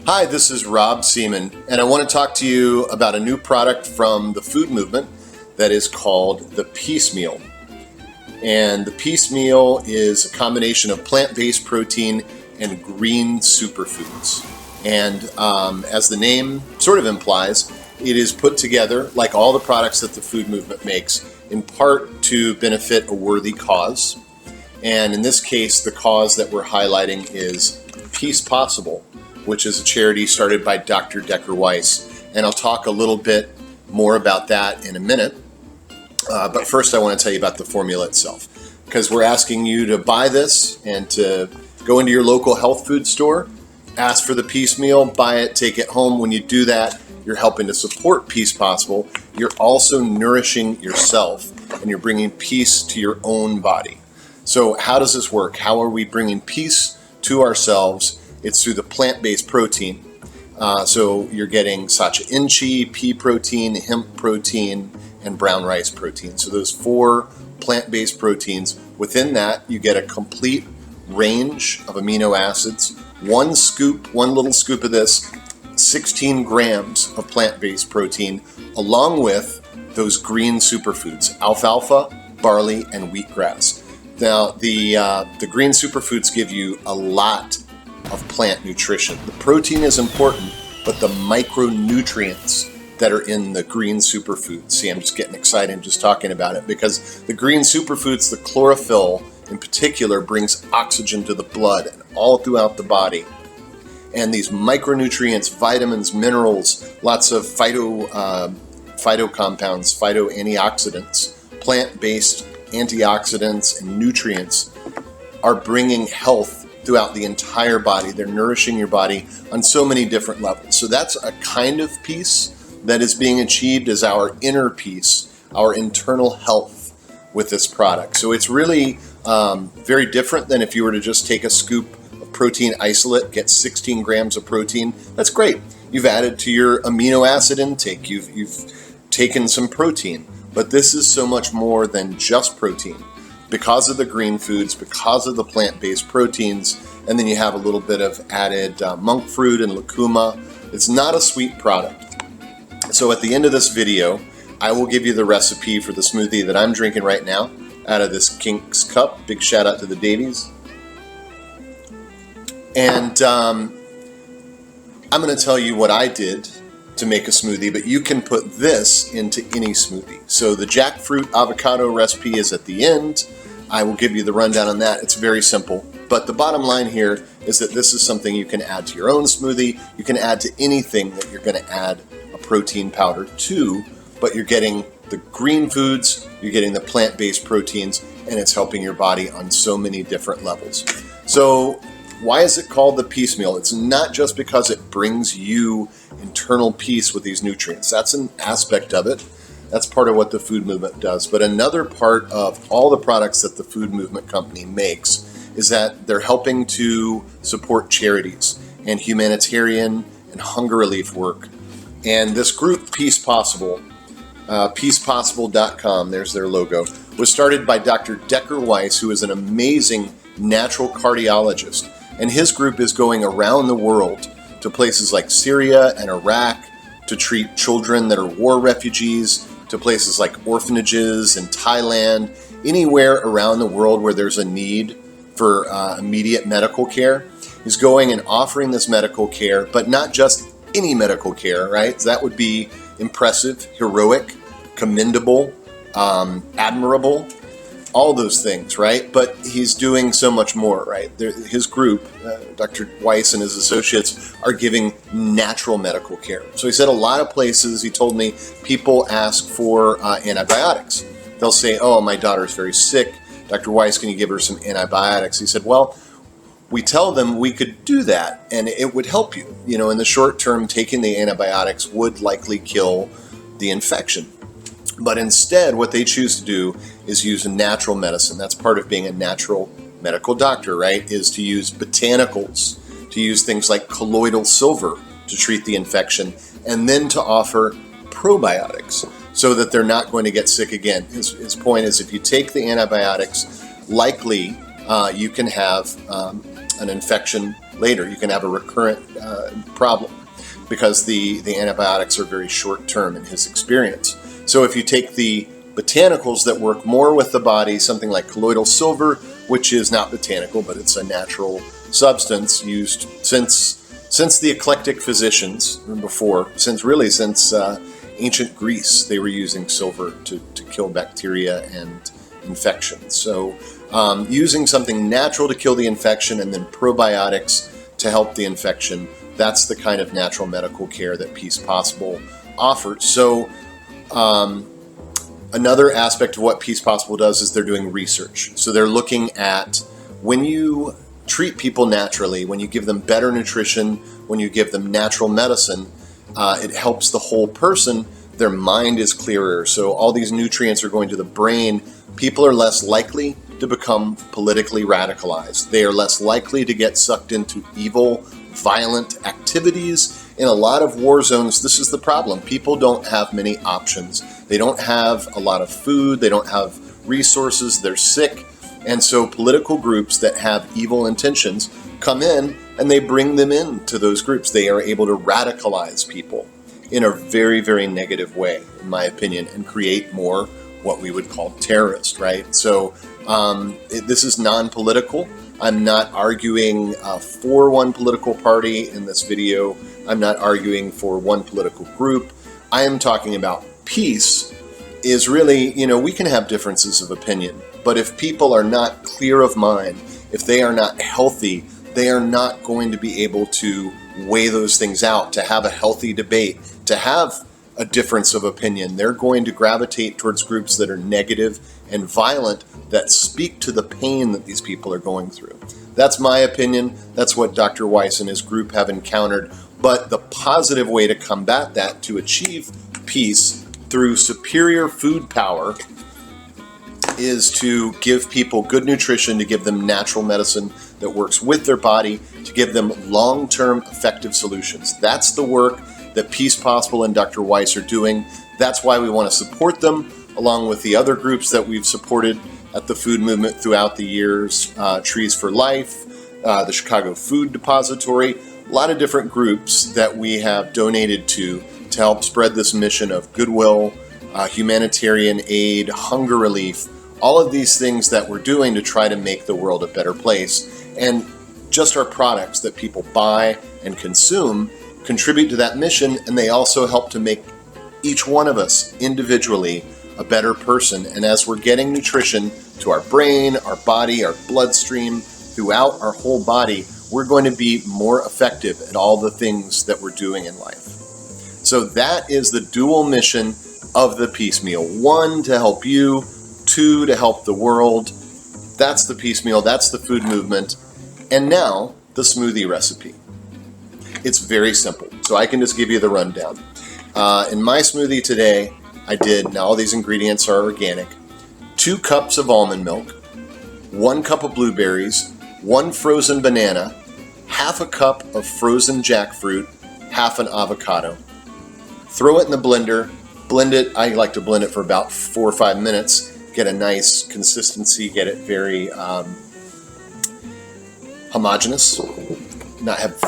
Hi, this is Rob Seaman, and I want to talk to you about a new product from the food movement that is called the Peace Meal. And the Peace Meal is a combination of plant-based protein and green superfoods. And as the name sort of implies, it is put together, like all the products that the food movement makes, in part to benefit a worthy cause. And in this case, the cause that we're highlighting is Peace Possible, which is a charity started by Dr. Decker Weiss. And I'll talk a little bit more about that in a minute. But first I want to tell you about the formula itself, because we're asking you to buy this and to go into your local health food store, ask for the Peace Meal, buy it, take it home. When you do that, you're helping to support Peace Possible. You're also nourishing yourself, and you're bringing peace to your own body. So how does this work? How are we bringing peace to ourselves? It's through the plant-based protein. So you're getting sacha inchi, pea protein, hemp protein, and brown rice protein. So those 4 plant-based proteins. Within that, you get a complete range of amino acids. One little scoop of this, 16 grams of plant-based protein, along with those green superfoods, alfalfa, barley, and wheatgrass. Now, the green superfoods give you a lot of plant nutrition. The protein is important, but the micronutrients that are in the green superfoods. See, I'm just getting excited just talking about it, because the green superfoods, the chlorophyll in particular, brings oxygen to the blood and all throughout the body. And these micronutrients, vitamins, minerals, lots of phyto compounds, phyto antioxidants, plant-based antioxidants and nutrients are bringing health throughout the entire body. They're nourishing your body on so many different levels. So that's a kind of peace that is being achieved, as our inner peace, our internal health with this product. So it's really very different than if you were to just take a scoop of protein isolate, get 16 grams of protein. That's great. You've added to your amino acid intake. You've taken some protein. But this is so much more than just protein, because of the green foods, because of the plant-based proteins, and then you have a little bit of added monk fruit and lucuma. It's not a sweet product. So at the end of this video, I will give you the recipe for the smoothie that I'm drinking right now out of this Kinks cup. Big shout out to the Davies. And I'm going to tell you what I did to make a smoothie, but you can put this into any smoothie. So the jackfruit avocado recipe is at the end. I will give you the rundown on that. It's very simple. But the bottom line here is that this is something you can add to your own smoothie. You can add to anything that you're going to add a protein powder to, but you're getting the green foods, you're getting the plant-based proteins, and it's helping your body on so many different levels. So why is it called the Peace Meal? It's not just because it brings you internal peace with these nutrients. That's an aspect of it. That's part of what the food movement does. But another part of all the products that the food movement company makes is that they're helping to support charities and humanitarian and hunger relief work. And this group, Peace Possible, peacepossible.com, there's their logo, was started by Dr. Decker Weiss, who is an amazing natural cardiologist. And his group is going around the world to places like Syria and Iraq to treat children that are war refugees, to places like orphanages in Thailand, anywhere around the world where there's a need for immediate medical care. He's going and offering this medical care, but not just any medical care, right? That would be impressive, heroic, commendable, admirable, all those things, right? But he's doing so much more, right? His group, Dr. Weiss and his associates, are giving natural medical care. So he said a lot of places, he told me, people ask for antibiotics. They'll say, oh, my daughter's very sick. Dr. Weiss, can you give her some antibiotics? He said, well, we tell them we could do that and it would help you. You know, in the short term, taking the antibiotics would likely kill the infection. But instead, what they choose to do is use natural medicine. That's part of being a natural medical doctor, right? Is to use botanicals, to use things like colloidal silver to treat the infection, and then to offer probiotics so that they're not going to get sick again. His point is if you take the antibiotics, likely you can have an infection later. You can have a recurrent problem because the antibiotics are very short term in his experience. So if you take the botanicals that work more with the body, something like colloidal silver, which is not botanical, but it's a natural substance used since the eclectic physicians since ancient Greece, they were using silver to kill bacteria and infections. So using something natural to kill the infection and then probiotics to help the infection, that's the kind of natural medical care that Peace Possible offers. So another aspect of what Peace Possible does is they're doing research. So they're looking at when you treat people naturally, when you give them better nutrition, when you give them natural medicine, it helps the whole person. Their mind is clearer. So all these nutrients are going to the brain. People are less likely to become politically radicalized. They are less likely to get sucked into evil, violent activities. In a lot of war zones, this is the problem. People don't have many options. They don't have a lot of food. They don't have resources. They're sick. And so political groups that have evil intentions come in and they bring them into those groups. They are able to radicalize people in a very, very negative way, in my opinion, and create more what we would call terrorist, right? So this is non-political. I'm not arguing for one political party in this video. I'm not arguing for one political group. I am talking about peace is really, we can have differences of opinion, but if people are not clear of mind, if they are not healthy, they are not going to be able to weigh those things out, to have a healthy debate, to have a difference of opinion. They're going to gravitate towards groups that are negative and violent, that speak to the pain that these people are going through. That's my opinion. That's what Dr. Weiss and his group have encountered. But the positive way to combat that, to achieve peace through superior food power, is to give people good nutrition, to give them natural medicine that works with their body, to give them long-term effective solutions. That's the work that Peace Possible and Dr. Weiss are doing. That's why we want to support them, along with the other groups that we've supported at the food movement throughout the years, Trees for Life, the Chicago Food Depository, a lot of different groups that we have donated to help spread this mission of goodwill, humanitarian aid, hunger relief, all of these things that we're doing to try to make the world a better place. And just our products that people buy and consume contribute to that mission, and they also help to make each one of us individually a better person. And as we're getting nutrition to our brain, our body, our bloodstream, throughout our whole body, we're going to be more effective at all the things that we're doing in life. So that is the dual mission of the Peace Meal. 1, to help you. 2, to help the world. That's the Peace Meal. That's the food movement. And now, the smoothie recipe. It's very simple. So I can just give you the rundown. In my smoothie today, now all these ingredients are organic, 2 cups of almond milk, 1 cup of blueberries, 1 frozen banana, half a cup of frozen jackfruit, half an avocado. Throw it in the blender, blend it. I like to blend it for about 4 or 5 minutes, get a nice consistency, get it very homogeneous, not have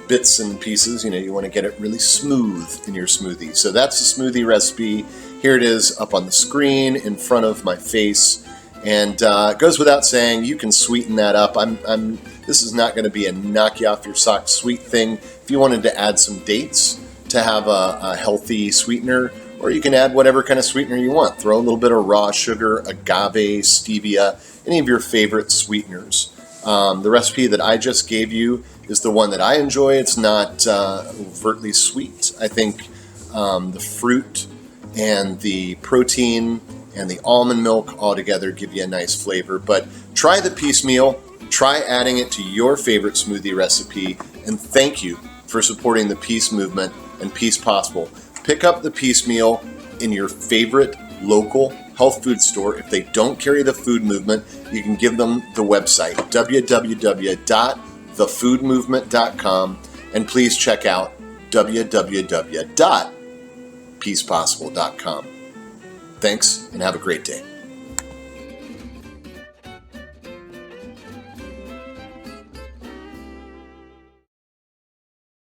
bits and pieces. You want to get it really smooth in your smoothie. So that's the smoothie recipe. Here it is up on the screen in front of my face. And it goes without saying, you can sweeten that up. This is not going to be a knock you off your socks sweet thing. If you wanted to add some dates to have a healthy sweetener, or you can add whatever kind of sweetener you want. Throw a little bit of raw sugar, agave, stevia, any of your favorite sweeteners. The recipe that I just gave you is the one that I enjoy. It's not overtly sweet. I think the fruit and the protein and the almond milk all together give you a nice flavor. But try the Peace Meal. Try adding it to your favorite smoothie recipe. And thank you for supporting the Peace Movement and Peace Possible. Pick up the Peace Meal in your favorite local health food store. If they don't carry the food movement, you can give them the website, www.thefoodmovement.com, and please check out www.peacepossible.com. Thanks, and have a great day.